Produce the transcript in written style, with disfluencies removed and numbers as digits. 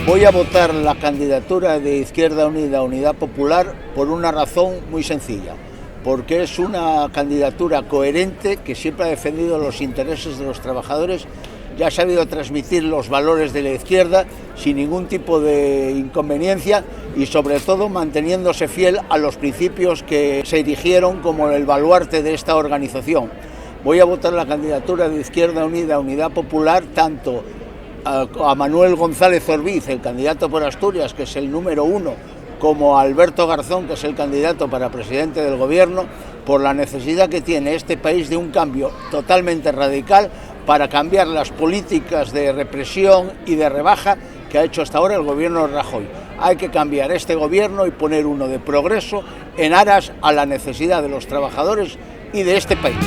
Voy a votar la candidatura de Izquierda Unida, Unidad Popular, por una razón muy sencilla, porque es una candidatura coherente que siempre ha defendido los intereses de los trabajadores, ya ha sabido transmitir los valores de la izquierda sin ningún tipo de inconveniencia y sobre todo manteniéndose fiel a los principios que se erigieron como el baluarte de esta organización. Voy a votar la candidatura de Izquierda Unida, Unidad Popular, tanto a Manuel González Orbiz, el candidato por Asturias, que es el número 1, como a Alberto Garzón, que es el candidato para presidente del gobierno, por la necesidad que tiene este país de un cambio totalmente radical para cambiar las políticas de represión y de rebaja que ha hecho hasta ahora el gobierno de Rajoy. Hay que cambiar este gobierno y poner uno de progreso en aras a la necesidad de los trabajadores y de este país.